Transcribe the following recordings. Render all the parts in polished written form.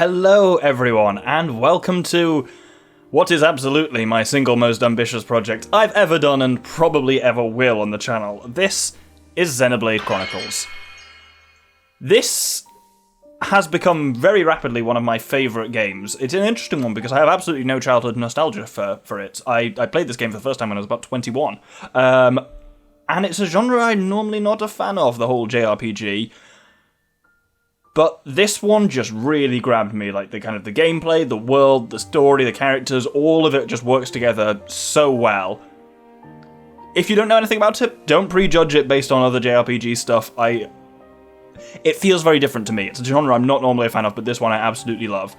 Hello everyone, and welcome to what is absolutely my single most ambitious project I've ever done and probably ever will on the channel. This is Xenoblade Chronicles. This has become very rapidly one of my favourite games. It's an interesting one because I have absolutely no childhood nostalgia for it. I played this game for the first time when I was about 21. And it's a genre I'm normally not a fan of, the whole JRPG. But this one just really grabbed me, like the gameplay, the world, the story, the characters, all of it just works together so well. If you don't know anything about it, don't prejudge it based on other JRPG stuff. It feels very different to me. It's a genre I'm not normally a fan of, but this one I absolutely love.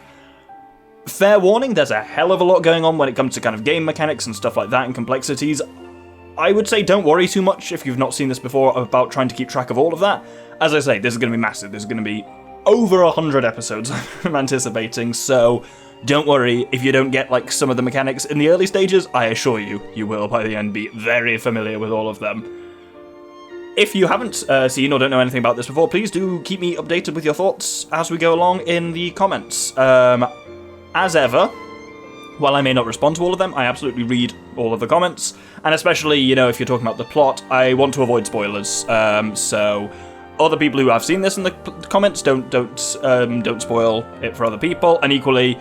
Fair warning, there's a hell of a lot going on when it comes to kind of game mechanics and stuff like that and complexities. I would say don't worry too much if you've not seen this before about trying to keep track of all of that. As I say, this is going to be massive. This is going to be over 100 episodes I'm anticipating, so don't worry if you don't get like some of the mechanics in the early stages. I assure you, you will by the end be very familiar with all of them. If you haven't seen or don't know anything about this before, please do keep me updated with your thoughts as we go along in the comments. As ever, while I may not respond to all of them, I absolutely read all of the comments, and especially, you know, if you're talking about the plot, I want to avoid spoilers, so other people who have seen this in the comments, don't spoil it for other people. And equally,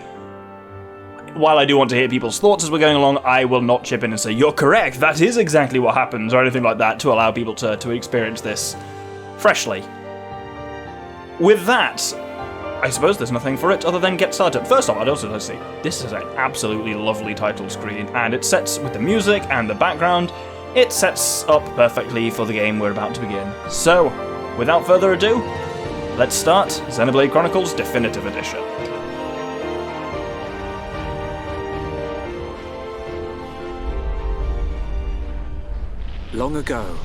while I do want to hear people's thoughts as we're going along, I will not chip in and say, you're correct, that is exactly what happens, or anything like that, to allow people to experience this freshly. With that, I suppose there's nothing for it other than get started. First off, let's see, this is an absolutely lovely title screen, and it sets, with the music and the background, it sets up perfectly for the game we're about to begin. So, without further ado, let's start Xenoblade Chronicles Definitive Edition. Long ago,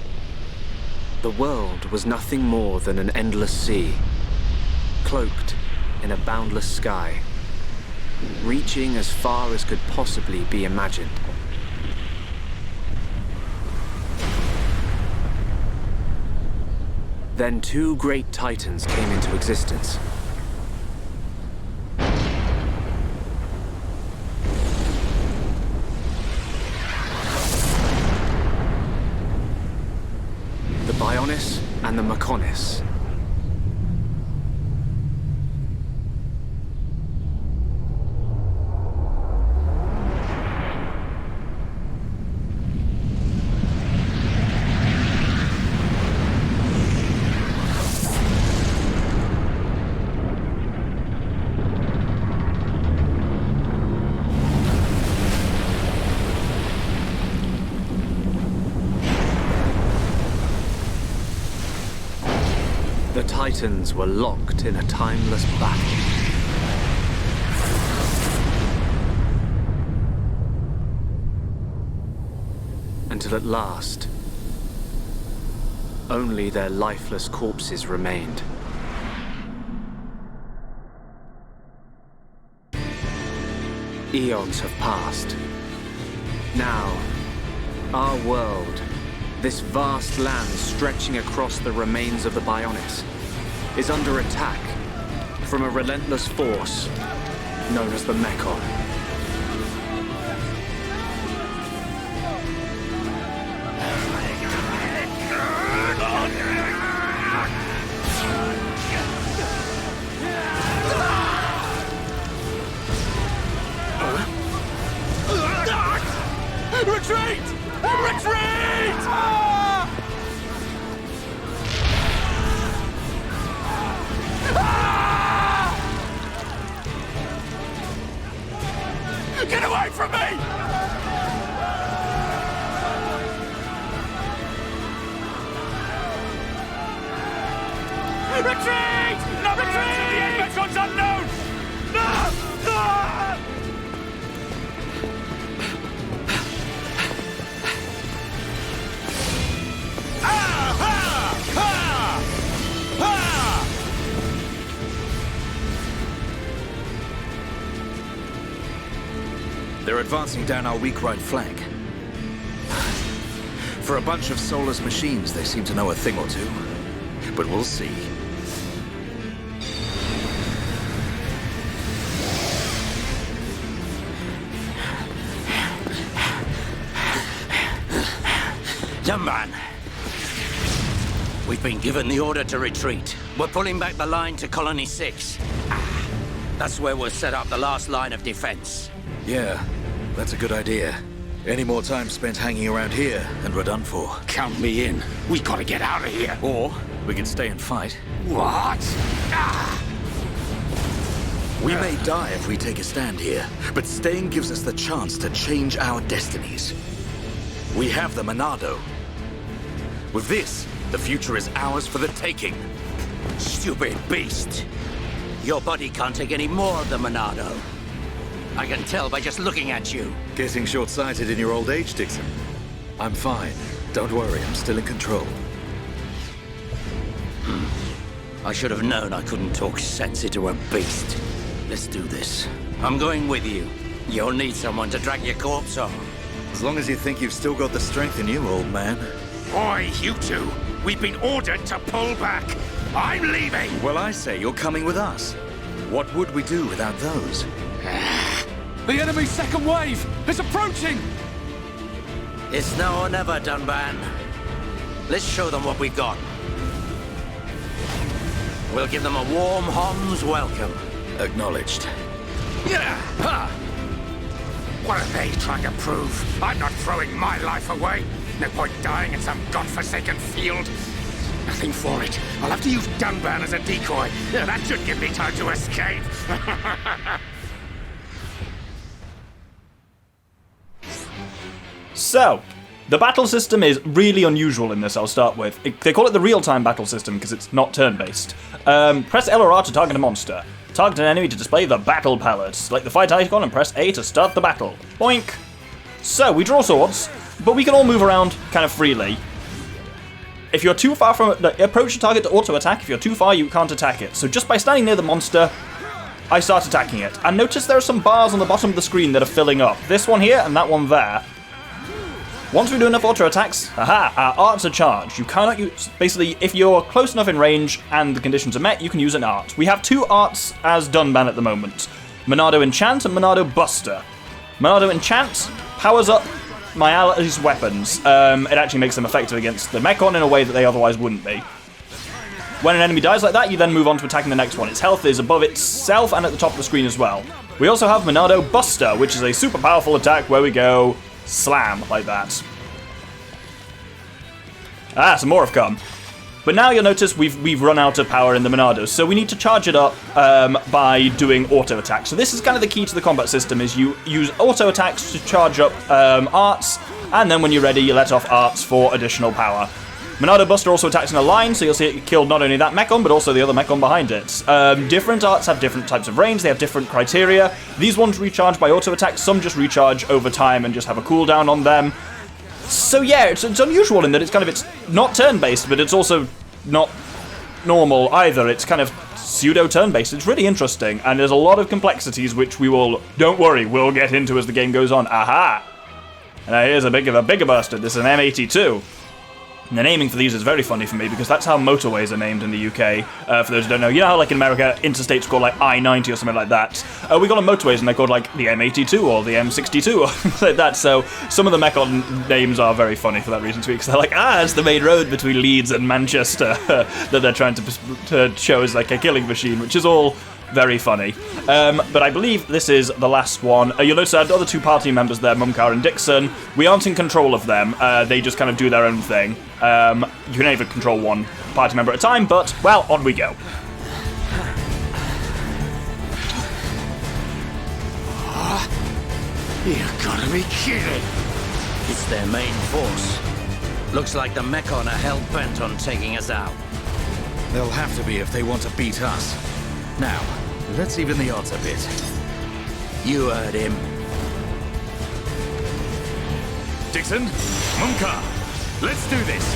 the world was nothing more than an endless sea, cloaked in a boundless sky, reaching as far as could possibly be imagined. Then two great titans came into existence. The Bionis and the Mechonis. The Titans were locked in a timeless battle. Until at last, only their lifeless corpses remained. Eons have passed. Now, our world, this vast land stretching across the remains of the Bionis, is under attack from a relentless force known as the Mechon. Retreat! Retreat! Get away from me! Retreat! No, retreat! The end Mechonis unknown! No! No! They're advancing down our weak right flank. For a bunch of soulless machines, they seem to know a thing or two. But we'll see. Dunban. We've been given the order to retreat. We're pulling back the line to Colony 6. That's where we'll set up the last line of defense. Yeah, that's a good idea. Any more time spent hanging around here, and we're done for. Count me in. We gotta get out of here. Or we can stay and fight. What? We may die if we take a stand here, but staying gives us the chance to change our destinies. We have the Monado. With this, the future is ours for the taking. Stupid beast. Your body can't take any more of the Monado. I can tell by just looking at you. Getting short-sighted in your old age, Dixon. I'm fine. Don't worry, I'm still in control. I should have known I couldn't talk sense into a beast. Let's do this. I'm going with you. You'll need someone to drag your corpse on. As long as you think you've still got the strength in you, old man. Oi, you two. We've been ordered to pull back. I'm leaving. Well, I say you're coming with us. What would we do without those? The enemy's second wave is approaching! It's now or never, Dunban. Let's show them what we've got. We'll give them a warm Hom's welcome. Acknowledged. Yeah. Ha. What are they trying to prove? I'm not throwing my life away. No point dying in some godforsaken field. Nothing for it. I'll have to use Dunban as a decoy. Yeah, that should give me time to escape. So, the battle system is really unusual in this, I'll start with. They call it the real-time battle system because it's not turn-based. Press L or R to target a monster. Target an enemy to display the battle palette. Select the fight icon and press A to start the battle. Boink! So, we draw swords, but we can all move around kind of freely. If you're too far from it, approach the target to auto-attack. If you're too far, you can't attack it. So just by standing near the monster, I start attacking it. And notice there are some bars on the bottom of the screen that are filling up. This one here and that one there. Once we do enough auto-attacks, our arts are charged. You cannot use... Basically, if you're close enough in range and the conditions are met, you can use an art. We have two arts as Dunban at the moment. Monado Enchant and Monado Buster. Monado Enchant powers up my allies' weapons. It actually makes them effective against the Mechon in a way that they otherwise wouldn't be. When an enemy dies like that, you then move on to attacking the next one. Its health is above itself and at the top of the screen as well. We also have Monado Buster, which is a super powerful attack where we go slam, like that. Some more have come. But now you'll notice we've run out of power in the Monados, so we need to charge it up by doing auto attacks. So this is kind of the key to the combat system, is you use auto attacks to charge up arts, and then when you're ready, you let off arts for additional power. Monado Buster also attacks in a line, so you'll see it killed not only that Mechon, but also the other Mechon behind it. Different arts have different types of range, they have different criteria. These ones recharge by auto attacks, some just recharge over time and just have a cooldown on them. So yeah, it's unusual in that it's not turn-based, but it's also not normal either. It's kind of pseudo-turn-based. It's really interesting, and there's a lot of complexities which don't worry, we'll get into as the game goes on. Aha! And here's a bigger bastard. This is an M82. And the naming for these is very funny for me because that's how motorways are named in the UK. For those who don't know, you know how like in America, interstates are called like I-90 or something like that? We call them motorways and they're called like the M82 or the M62 or something like that. So some of the Mechon names are very funny for that reason too, because they're like, it's the main road between Leeds and Manchester that they're trying to show as like a killing machine, which is all very funny. But I believe this is the last one. You'll notice I had the other two party members there, Mumcar and Dixon. We aren't in control of them. They just kind of do their own thing. You can either control one party member at a time, but, well, on we go. You gotta be kidding. It's their main force. Looks like the Mechon are hell-bent on taking us out. They'll have to be if they want to beat us. Now, let's even the odds a bit. You heard him. Dixon, Mumcar, let's do this.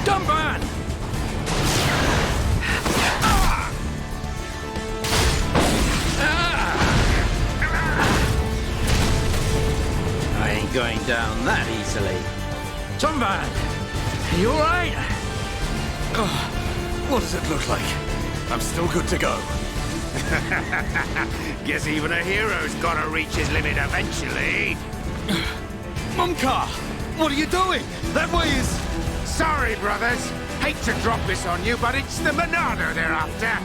Dunban! down that easily. Tomban! You alright? What does it look like? I'm still good to go. Guess even a hero's gotta reach his limit eventually. Mumka! What are you doing? That way is... Sorry, brothers. Hate to drop this on you, but it's the Monado they're after.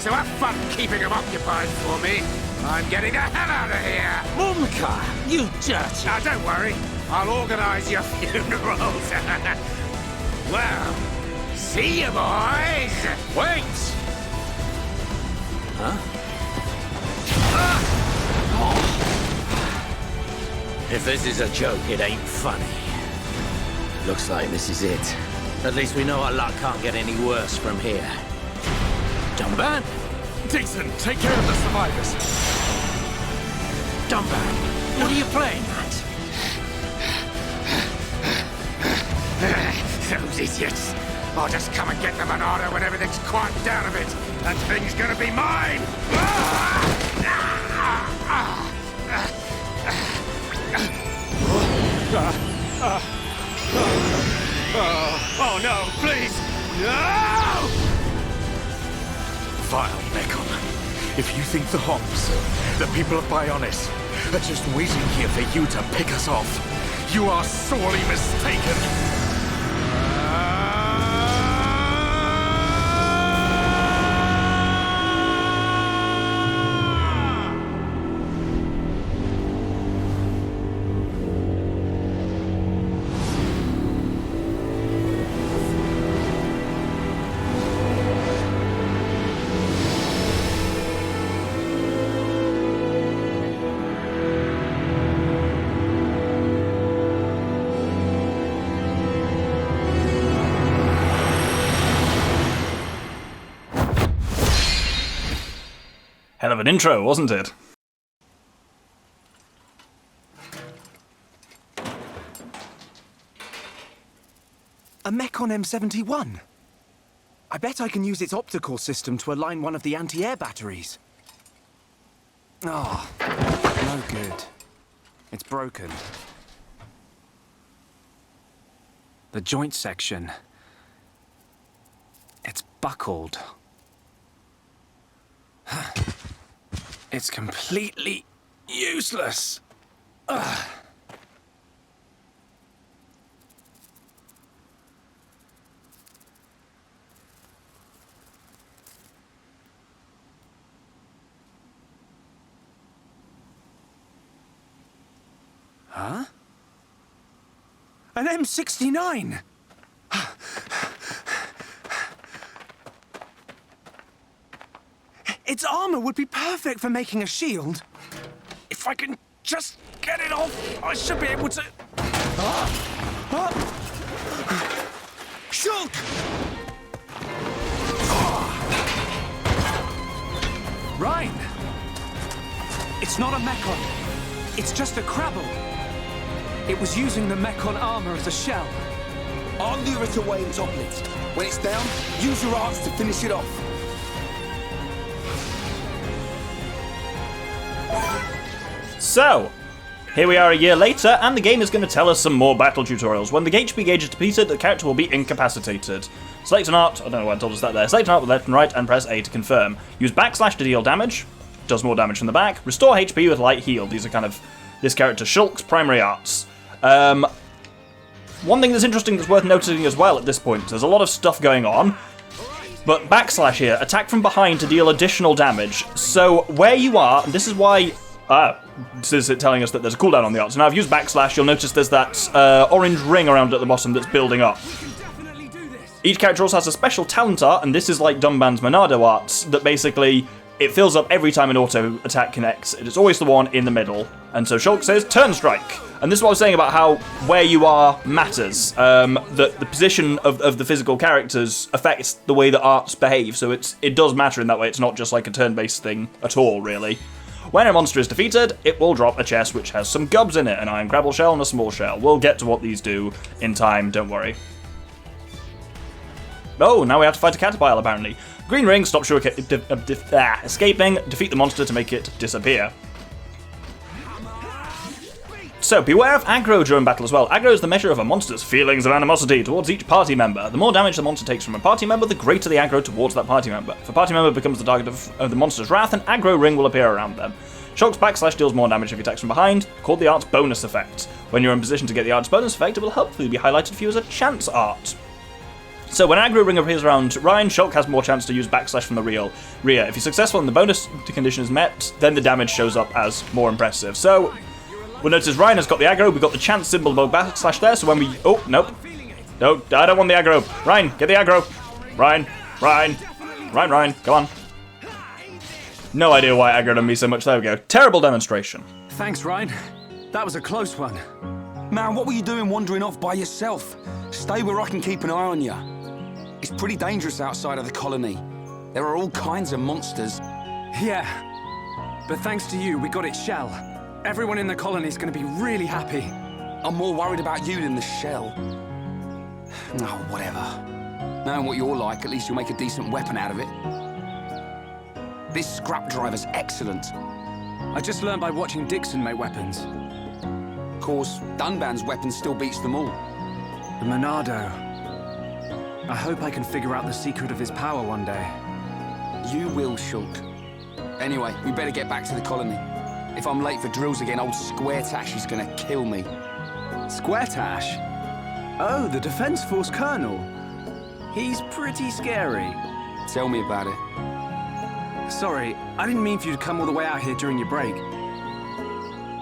So have fun keeping them occupied for me. I'm getting the hell out of here. Mumka, you dirty... Now, don't worry. I'll organize your funerals. Well, see you, boys. Wait! If this is a joke, it ain't funny. Looks like this is it. At least we know our luck can't get any worse from here. Dumban? Dixon, take care of the survivors. Dumban, what are you playing at? Those idiots. I'll just come and get the Monado when everything's quieted down a bit. That thing's gonna be mine! Oh no, please! No! Vile Mechon. If you think the Homs, the people of Bionis, are just waiting here for you to pick us off, you are sorely mistaken. Hell of an intro, wasn't it? A Mechon M71? I bet I can use its optical system to align one of the anti-air batteries. Ah, no good. It's broken. The joint section. It's buckled. It's completely useless. Ugh. Huh? An M69! Its armor would be perfect for making a shield. If I can just get it off, I should be able to... Shoot! Ryan! It's not a Mechon. It's just a Crabble. It was using the Mechon armor as a shell. I'll lure it away and topple it. When it's down, use your arts to finish it off. So, here we are a year later, and the game is going to tell us some more battle tutorials. When the HP gauge is depleted, the character will be incapacitated. Select an art, I don't know why I told us that there. Select an art with left and right, and press A to confirm. Use backslash to deal damage, does more damage from the back. Restore HP with light heal. These are kind of this character Shulk's primary arts. One thing that's interesting that's worth noticing as well at this point, there's a lot of stuff going on, but backslash here, attack from behind to deal additional damage. So where you are, and this is why... this is it telling us that there's a cooldown on the art. So now I've used backslash, you'll notice there's that orange ring around at the bottom that's building up. Each character also has a special talent art, and this is like Dumban's Monado arts, that basically it fills up every time an auto attack connects. It is always the one in the middle. And so Shulk says, turn strike. And this is what I was saying about how where you are matters. That the position of the physical characters affects the way that arts behave. So it does matter in that way. It's not just like a turn-based thing at all, really. When a monster is defeated, it will drop a chest which has some gubs in it, an iron grapple shell and a small shell. We'll get to what these do in time, don't worry. Oh, now we have to fight a caterpillar, apparently. Green ring stops you escaping, defeat the monster to make it disappear. So, beware of aggro during battle as well. Aggro is the measure of a monster's feelings of animosity towards each party member. The more damage the monster takes from a party member, the greater the aggro towards that party member. If a party member becomes the target of the monster's wrath, an aggro ring will appear around them. Shulk's backslash deals more damage if he attacks from behind, called the art's bonus effect. When you're in position to get the art's bonus effect, it will hopefully be highlighted for you as a chance art. So when aggro ring appears around Ryan, Shulk has more chance to use backslash from the rear. If he's successful and the bonus condition is met, then the damage shows up as more impressive. So we'll notice Ryan has got the aggro, we've got the chance symbol above backslash there, so when we... Oh, nope. No, I don't want the aggro. Ryan, get the aggro. Ryan, come on. No idea why it aggroed on me so much. There we go. Terrible demonstration. Thanks, Ryan. That was a close one. Man, what were you doing wandering off by yourself? Stay where I can keep an eye on you. It's pretty dangerous outside of the colony. There are all kinds of monsters. Yeah. But thanks to you, we got its shell. Everyone in the colony's gonna be really happy. I'm more worried about you than the shell. Oh, whatever. Knowing what you're like, at least you'll make a decent weapon out of it. This scrap driver's excellent. I just learned by watching Dixon make weapons. Of course, Dunban's weapon still beats them all. The Monado. I hope I can figure out the secret of his power one day. You will, Shulk. Anyway, we better get back to the colony. If I'm late for drills again, old Square Tash is gonna kill me. Square Tash? Oh, the Defense Force Colonel. He's pretty scary. Tell me about it. Sorry, I didn't mean for you to come all the way out here during your break.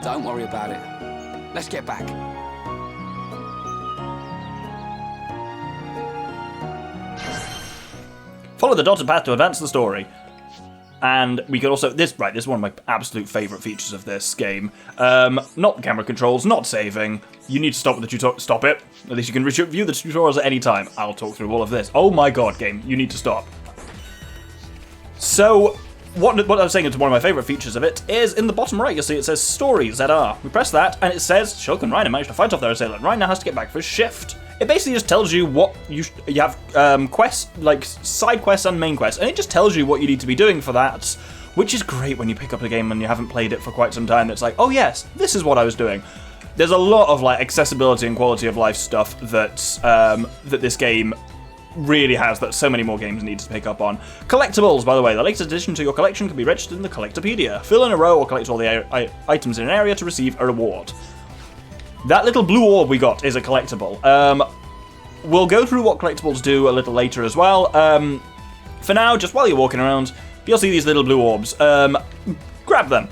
Don't worry about it. Let's get back. Follow the dotted path to advance the story. And we could also... This is one of my absolute favourite features of this game. Not the camera controls, not saving. You need to stop with the tutorial. Stop it. At least you can review the tutorials at any time. I'll talk through all of this. Oh my god, game. You need to stop. So, what I was saying is one of my favourite features of it is in the bottom right, you'll see it says Stories ZR. We press that, and it says Shulk and Ryan managed to fight off their assailant. Ryan now has to get back for his shift. It basically just tells you what you have quests, like side quests and main quests, and it just tells you what you need to be doing for that, which is great when you pick up a game and you haven't played it for quite some time. It's like, oh yes, this is what I was doing. There's a lot of like accessibility and quality of life stuff that that this game really has that so many more games need to pick up on. Collectibles, by the way, the latest addition to your collection can be registered in the Collectopedia. Fill in a row or collect all the items in an area to receive a reward. That little blue orb we got is a collectible. We'll go through what collectibles do a little later as well. For now, just while you're walking around, you'll see these little blue orbs. Grab them.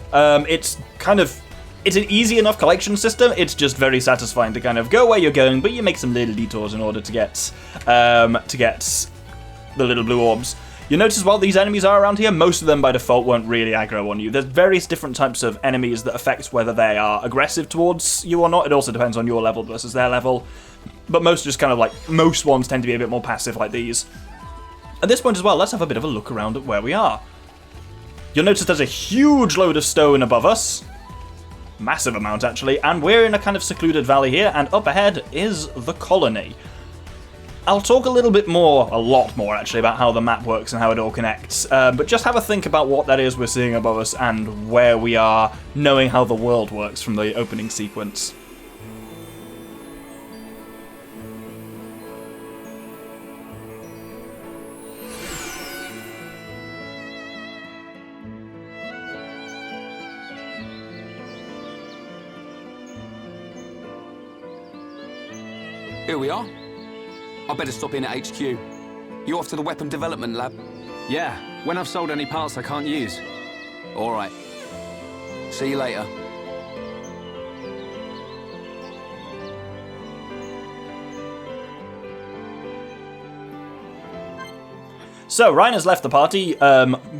It's an easy enough collection system. It's just very satisfying to kind of go where you're going, but you make some little detours in order to get the little blue orbs. You'll notice while these enemies are around here, most of them by default won't really aggro on you. There's various different types of enemies that affect whether they are aggressive towards you or not. It also depends on your level versus their level. But most ones tend to be a bit more passive like these. At this point as well, let's have a bit of a look around at where we are. You'll notice there's a huge load of stone above us. Massive amount actually, and we're in a kind of secluded valley here, and up ahead is the colony. I'll talk a lot more actually, about how the map works and how it all connects, but just have a think about what that is we're seeing above us and where we are, knowing how the world works from the opening sequence. Here we are. I better stop in at HQ. You off to the weapon development lab? Yeah, when I've sold any parts I can't use. All right. See you later. So, Ryan has left the party,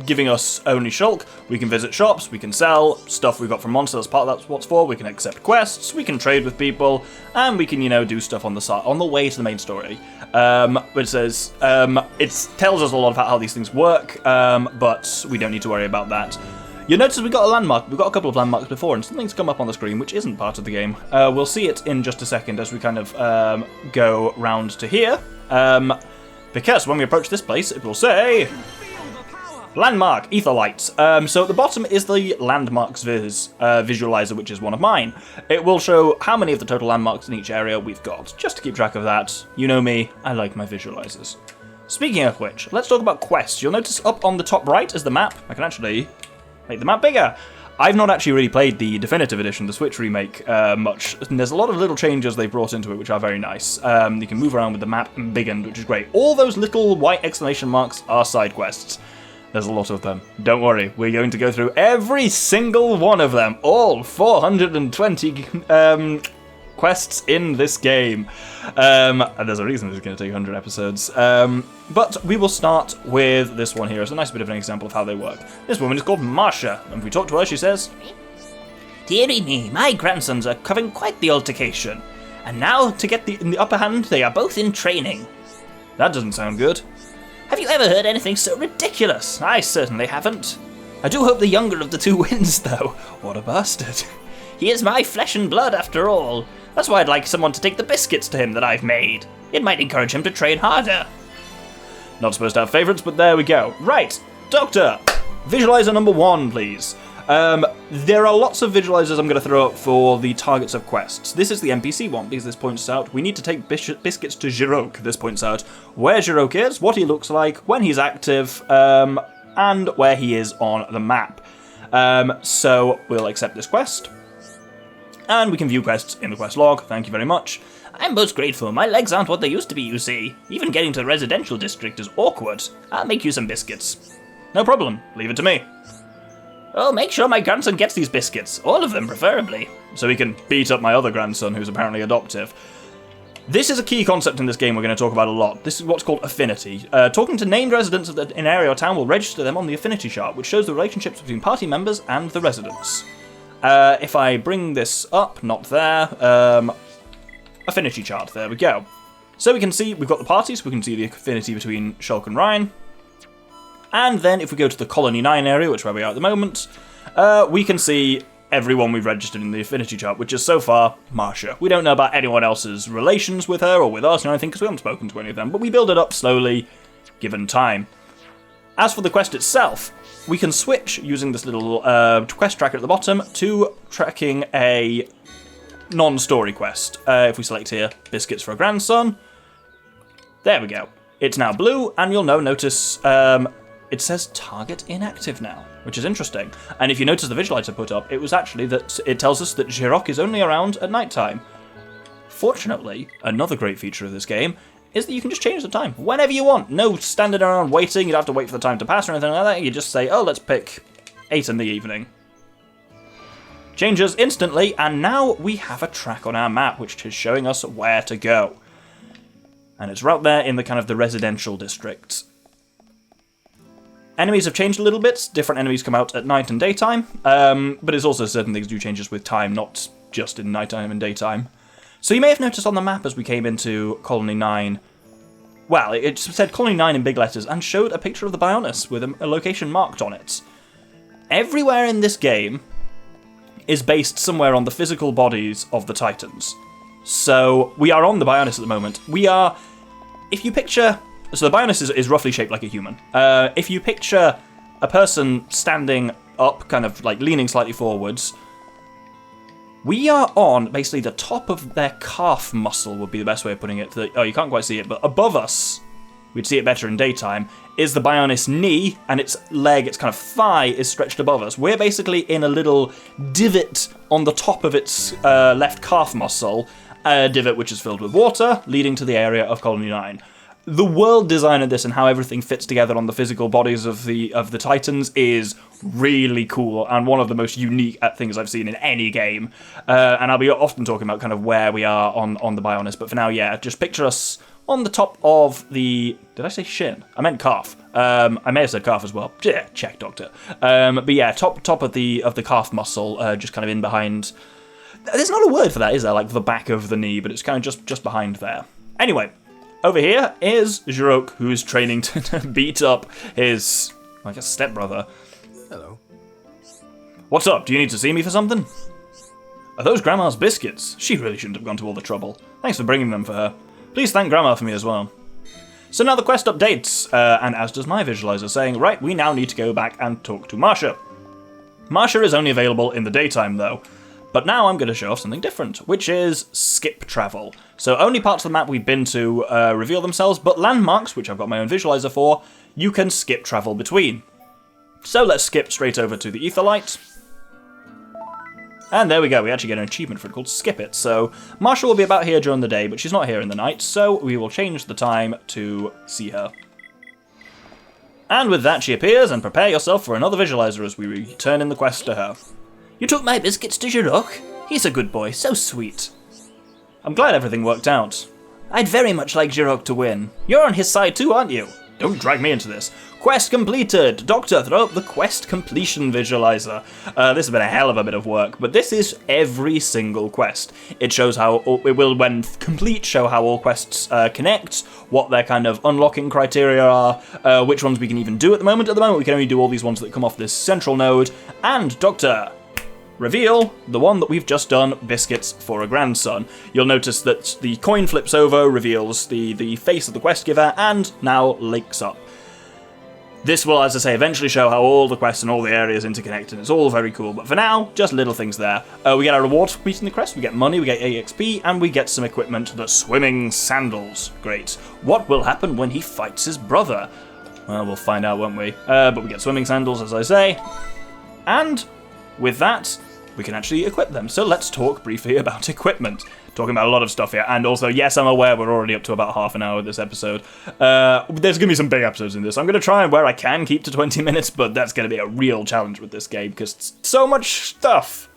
giving us only Shulk. We can visit shops, we can sell stuff we got from monsters, part of that's what's for, we can accept quests, we can trade with people, and we can, do stuff on the side, on the way to the main story. It says, it tells us a lot about how these things work, but we don't need to worry about that. You'll notice we've got a landmark, we've got a couple of landmarks before, and something's come up on the screen which isn't part of the game. We'll see it in just a second as we kind of go round to here. Because when we approach this place, it will say... Landmark, ether lights. So at the bottom is the landmarks visualizer, which is one of mine. It will show how many of the total landmarks in each area we've got, just to keep track of that. You know me, I like my visualizers. Speaking of which, let's talk about quests. You'll notice up on the top right is the map. I can actually make the map bigger. I've not actually really played the definitive edition, the Switch remake, much, and there's a lot of little changes they've brought into it which are very nice. You can move around with the map embiggened, which is great. All those little white exclamation marks are side quests. There's a lot of them. Don't worry, we're going to go through every single one of them, all 420 quests in this game. And there's a reason this is going to take 100 episodes. But we will start with this one here. It's a nice bit of an example of how they work. This woman is called Marcia, and if we talk to her, she says, "Dearie me, my grandsons are having quite the altercation. And now, to get in the upper hand, they are both in training." That doesn't sound good. "Have you ever heard anything so ridiculous? I certainly haven't. I do hope the younger of the two wins, though. What a bastard. He is my flesh and blood, after all. That's why I'd like someone to take the biscuits to him that I've made. It might encourage him to train harder." Not supposed to have favourites, but there we go. Right, Doctor, visualizer number 1, please. There are lots of visualizers I'm going to throw up for the targets of quests. This is the NPC one, because this points out we need to take biscuits to Giroque. This points out where Giroque is, what he looks like, when he's active, and where he is on the map. So we'll accept this quest. And we can view quests in the quest log. Thank you very much. "I'm most grateful. My legs aren't what they used to be, you see. Even getting to the residential district is awkward. I'll make you some biscuits." "No problem. Leave it to me." "Oh, make sure my grandson gets these biscuits. All of them, preferably. So he can beat up my other grandson, who's apparently adoptive." This is a key concept in this game we're going to talk about a lot. This is what's called affinity. Talking to named residents of an area or town will register them on the affinity chart, which shows the relationships between party members and the residents. If I bring this up, not there, affinity chart, there we go. So we can see, we've got the parties, we can see the affinity between Shulk and Ryan. And then if we go to the Colony 9 area, which is where we are at the moment, we can see everyone we've registered in the affinity chart, which is so far Marcia. We don't know about anyone else's relations with her or with us or anything, because we haven't spoken to any of them, but we build it up slowly, given time. As for the quest itself, we can switch using this little quest tracker at the bottom to tracking a non-story quest. If we select here, biscuits for a grandson, there we go. It's now blue, and you'll notice it says target inactive now, which is interesting. And if you notice the visualizer put up, it was actually that it tells us that Giroque is only around at night time. Fortunately, another great feature of this game is that you can just change the time whenever you want. No standing around waiting, you don't have to wait for the time to pass or anything like that. You just say, oh, let's pick 8 in the evening. Changes instantly, and now we have a track on our map, which is showing us where to go. And it's right there in the kind of the residential district. Enemies have changed a little bit. Different enemies come out at night and daytime, but it's also certain things do changes with time, not just in nighttime and daytime. So you may have noticed on the map as we came into Colony 9, well, it said Colony 9 in big letters and showed a picture of the Bionis with a location marked on it. Everywhere in this game is based somewhere on the physical bodies of the Titans. So we are on the Bionis at the moment. We are, if you picture, so the Bionis is roughly shaped like a human. If you picture a person standing up, kind of like leaning slightly forwards, we are on basically the top of their calf muscle would be the best way of putting it. Oh, you can't quite see it, but above us, we'd see it better in daytime, is the Bionis knee, and its leg, its kind of thigh, is stretched above us. We're basically in a little divot on the top of its left calf muscle, a divot which is filled with water, leading to the area of Colony 9. The world design of this and how everything fits together on the physical bodies of the Titans is really cool and one of the most unique things I've seen in any game. And I'll be often talking about kind of where we are on the Bionis, but for now, yeah, just picture us on the top of the... Did I say shin? I meant calf. I may have said calf as well. Yeah, check, doctor. But yeah, top of the calf muscle, just kind of in behind... There's not a word for that, is there? Like the back of the knee, but it's kind of just behind there. Anyway, over here is Giroque, who is training to beat up his, I guess, stepbrother. Hello. What's up? Do you need to see me for something? Are those Grandma's biscuits? She really shouldn't have gone to all the trouble. Thanks for bringing them for her. Please thank Grandma for me as well. So now the quest updates, and as does my visualizer, saying, right, we now need to go back and talk to Marsha. Marsha is only available in the daytime, though. But now I'm going to show off something different, which is skip travel. So only parts of the map we've been to reveal themselves, but landmarks, which I've got my own visualizer for, you can skip travel between. So let's skip straight over to the Aetherlight. And there we go, we actually get an achievement for it called Skip It. So Marsha will be about here during the day, but she's not here in the night, so we will change the time to see her. And with that she appears, and prepare yourself for another visualizer as we return in the quest to her. You took my biscuits to Jirok? He's a good boy, so sweet. I'm glad everything worked out. I'd very much like Jirok to win. You're on his side too, aren't you? Don't drag me into this. Quest completed! Doctor, throw up the quest completion visualizer. This has been a hell of a bit of work, but this is every single quest. It shows how, it will, when complete, show how all quests connect, what their kind of unlocking criteria are, which ones we can even do at the moment. At the moment, we can only do all these ones that come off this central node. And, Doctor, reveal the one that we've just done, Biscuits for a Grandson. You'll notice that the coin flips over, reveals the face of the quest giver, and now links up. This will, as I say, eventually show how all the quests and all the areas interconnect, and it's all very cool, but for now, just little things there. We get our rewards for completing the quest, we get money, we get EXP, and we get some equipment, the swimming sandals. Great. What will happen when he fights his brother? Well, we'll find out, won't we? But we get swimming sandals, as I say, and with that, we can actually equip them. So let's talk briefly about equipment. Talking about a lot of stuff here, and also, yes, I'm aware we're already up to about half an hour of this episode. There's going to be some big episodes in this. I'm going to try and where I can keep to 20 minutes, but that's going to be a real challenge with this game, because it's so much stuff,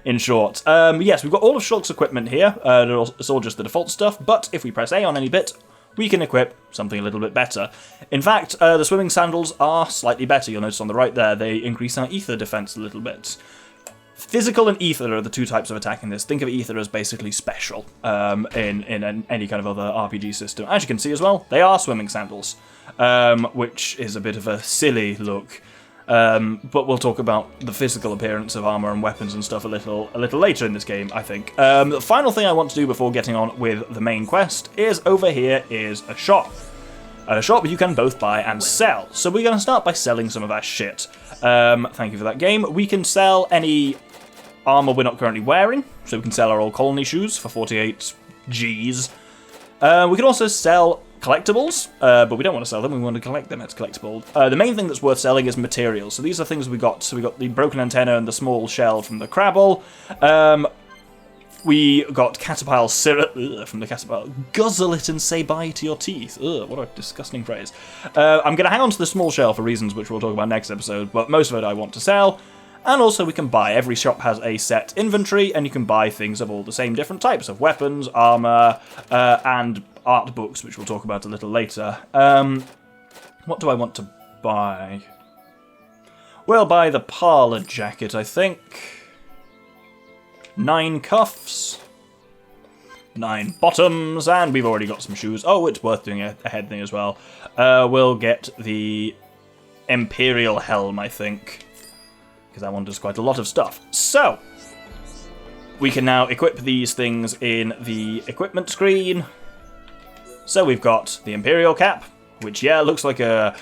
in short. Yes, we've got all of Shulk's equipment here. It's all just the default stuff, but if we press A on any bit, we can equip something a little bit better. In fact, the swimming sandals are slightly better. You'll notice on the right there, they increase our ether defense a little bit. Physical and ether are the two types of attack in this. Think of ether as basically special in any kind of other RPG system. As you can see as well, they are swimming sandals, which is a bit of a silly look. But we'll talk about the physical appearance of armor and weapons and stuff a little later in this game, I think. The final thing I want to do before getting on with the main quest is over here is a shop. At a shop you can both buy and sell. So we're going to start by selling some of our shit. Thank you for that game. We can sell any armor we're not currently wearing, so we can sell our old colony shoes for 48 Gs. We can also sell collectibles, but we don't want to sell them, we want to collect them, it's collectible. The main thing that's worth selling is materials, so these are things we got. So we got the broken antenna and the small shell from the Crabble. We got Caterpillar syrup from the Caterpillar. Guzzle it and say bye to your teeth. Ugh, what a disgusting phrase. I'm going to hang on to the small shell for reasons which we'll talk about next episode, but most of it I want to sell. And also we can buy. Every shop has a set inventory, and you can buy things of all the same different types of weapons, armor, and art books, which we'll talk about a little later. What do I want to buy? We'll buy the parlor jacket, I think. 9 cuffs. 9 bottoms, and we've already got some shoes. Oh, it's worth doing a head thing as well. We'll get the Imperial helm, I think, because that one does quite a lot of stuff. So, we can now equip these things in the equipment screen. So we've got the Imperial cap, which, yeah, looks like a...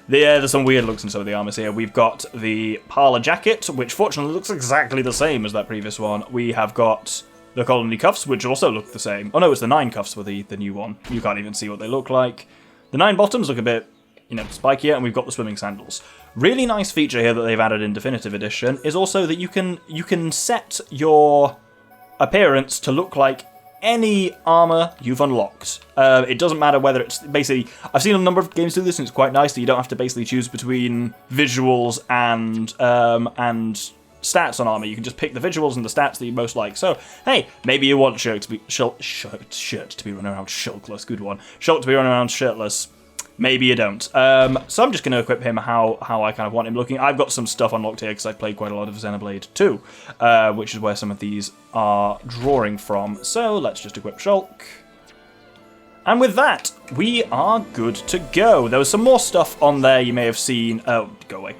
Yeah, there's some weird looks in some of the armors here. We've got the parlor jacket, which fortunately looks exactly the same as that previous one. We have got the colony cuffs, which also look the same. Oh no, it's the 9 cuffs for the new one. You can't even see what they look like. The 9 bottoms look a bit, spikier, and we've got the swimming sandals. Really nice feature here that they've added in Definitive Edition is also that you can set your appearance to look like any armor you've unlocked. It doesn't matter whether it's basically... I've seen a number of games do this, and it's quite nice that you don't have to basically choose between visuals and stats on armor. You can just pick the visuals and the stats that you most like. So, hey, maybe you want shirt to be running around shirtless. Good one. Shulk to be running around shirtless. Maybe you don't. So I'm just going to equip him how I kind of want him looking. I've got some stuff unlocked here because I played quite a lot of Xenoblade 2, which is where some of these are drawing from. So let's just equip Shulk. And with that, we are good to go. There was some more stuff on there you may have seen. Oh, go away.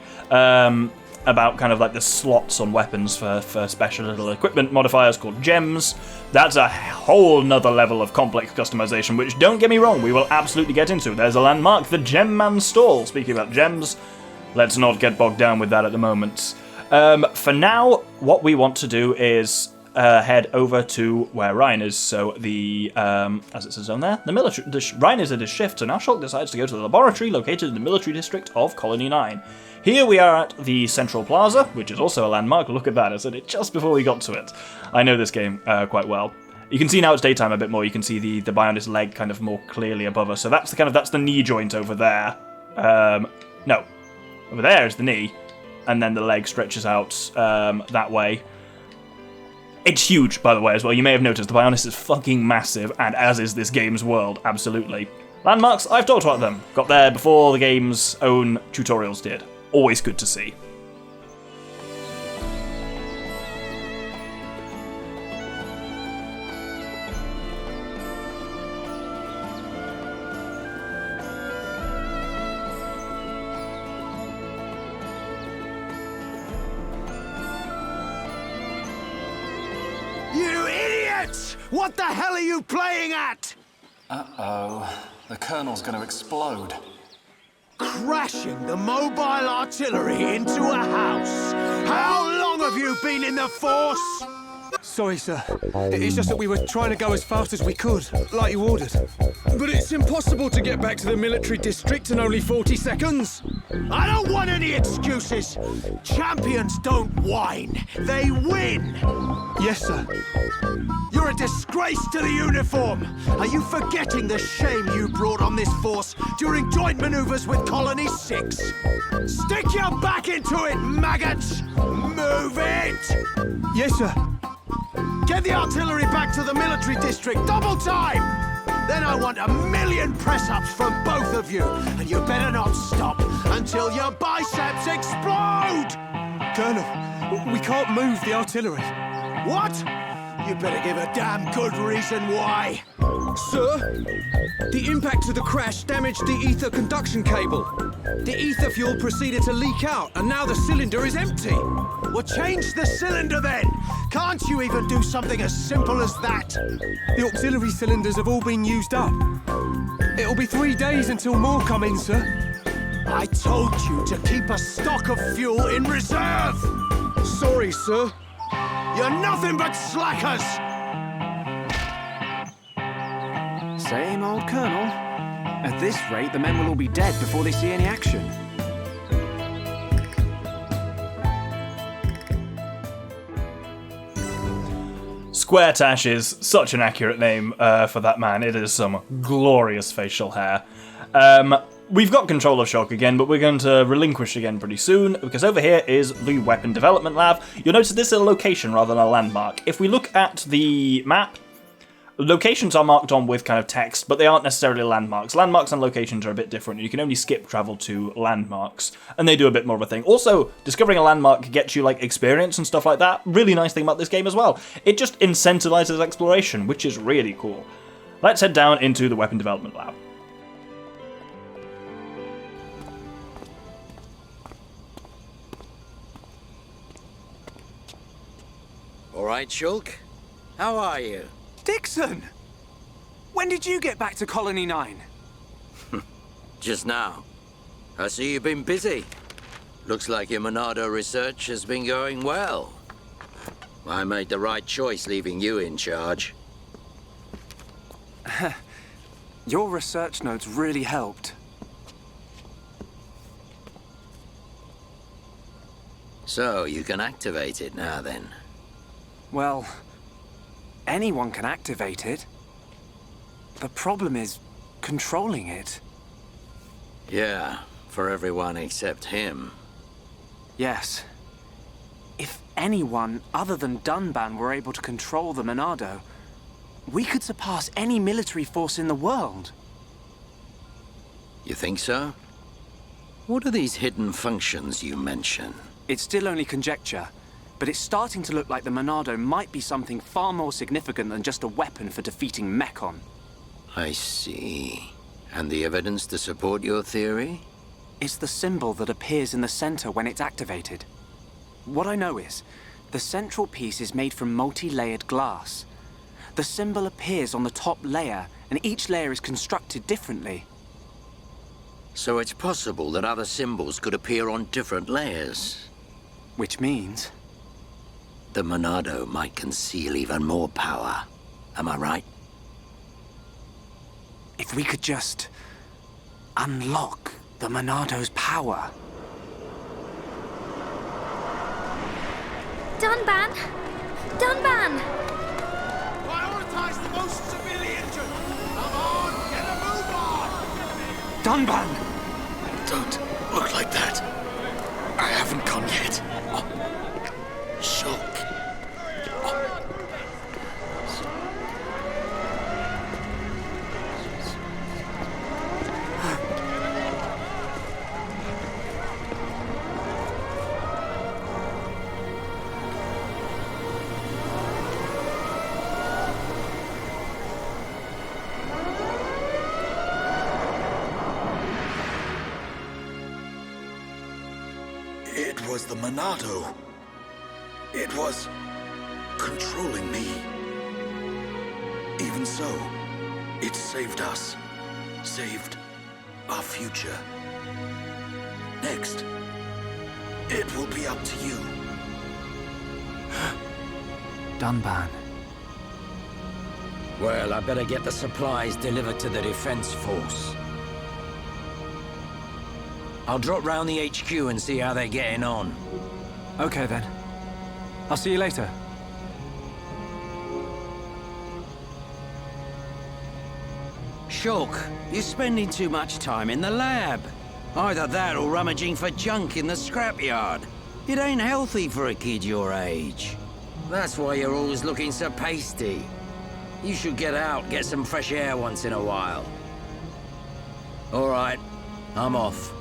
about kind of like the slots on weapons for special little equipment modifiers called gems. That's a whole nother level of complex customization, which, don't get me wrong, we will absolutely get into. There's a landmark, the Gem Man stall. Speaking about gems, let's not get bogged down with that at the moment. For now, what we want to do is head over to where Ryan is. So the, as it says on there, the military. Ryan is at his shift, so now Shulk decides to go to the laboratory located in the military district of Colony 9. Here we are at the Central Plaza, which is also a landmark. Look at that, I said it just before we got to it. I know this game quite well. You can see now it's daytime a bit more. You can see the Bionis leg kind of more clearly above us. So that's the knee joint over there. No, over there is the knee, and then the leg stretches out that way. It's huge, by the way, as well. You may have noticed the Bionis is fucking massive, and as is this game's world, absolutely. Landmarks, I've talked about them. Got there before the game's own tutorials did. Always good to see. You idiots! What the hell are you playing at? Uh-oh. The Colonel's gonna explode. Crashing the mobile artillery into a house. How long have you been in the Force? Sorry, sir. It's just that we were trying to go as fast as we could, like you ordered. But it's impossible to get back to the military district in only 40 seconds. I don't want any excuses. Champions don't whine. They win. Yes, sir. You're a disgrace to the uniform. Are you forgetting the shame you brought on this force during joint maneuvers with Colony 6? Stick your back into it, maggots! Move it! Yes, sir. Get the artillery back to the military district, double time! Then I want 1,000,000 press-ups from both of you, and you better not stop until your biceps explode! Colonel, we can't move the artillery. What? You better give a damn good reason why. Sir, the impact of the crash damaged the ether conduction cable. The ether fuel proceeded to leak out, and now the cylinder is empty. Well, change the cylinder then. Can't you even do something as simple as that? The auxiliary cylinders have all been used up. It'll be 3 days until more come in, sir. I told you to keep a stock of fuel in reserve. Sorry, sir. You're nothing but slackers! Same old Colonel. At this rate, the men will all be dead before they see any action. Square Tash is such an accurate name for that man. It is some glorious facial hair. We've got control of Shulk again, but we're going to relinquish again pretty soon, because over here is the Weapon Development Lab. You'll notice this is a location rather than a landmark. If we look at the map, locations are marked on with kind of text, but they aren't necessarily landmarks. Landmarks and locations are a bit different. You can only skip travel to landmarks, and they do a bit more of a thing. Also, discovering a landmark gets you, like, experience and stuff like that. Really nice thing about this game as well. It just incentivizes exploration, which is really cool. Let's head down into the Weapon Development Lab. All right, Shulk. How are you? Dixon! When did you get back to Colony 9? Just now. I see you've been busy. Looks like your Monado research has been going well. I made the right choice leaving you in charge. Your research notes really helped. So, you can activate it now then. Well, anyone can activate it. The problem is controlling it. Yeah, for everyone except him. Yes. If anyone other than Dunban were able to control the Monado, we could surpass any military force in the world. You think so? What are these hidden functions you mention? It's still only conjecture, but it's starting to look like the Monado might be something far more significant than just a weapon for defeating Mechon. I see. And the evidence to support your theory? It's the symbol that appears in the center when it's activated. What I know is, the central piece is made from multi-layered glass. The symbol appears on the top layer, and each layer is constructed differently. So it's possible that other symbols could appear on different layers. Which means... the Monado might conceal even more power. Am I right? if we could just unlock the Monado's power. Dunban! Dunban! Prioritize the most severely injured! Come on, get a move on! Dunban! Don't look like that. I haven't come yet. Shock. It was the Monado. It was controlling me. Even so, it saved us. Saved our future. Next, it will be up to you. Dunban. Well, I better get the supplies delivered to the defense force. I'll drop round the HQ and see how they're getting on. Okay then. I'll see you later. Shulk, you're spending too much time in the lab. Either that or rummaging for junk in the scrapyard. It ain't healthy for a kid your age. That's why you're always looking so pasty. You should get out, get some fresh air once in a while. All right, I'm off.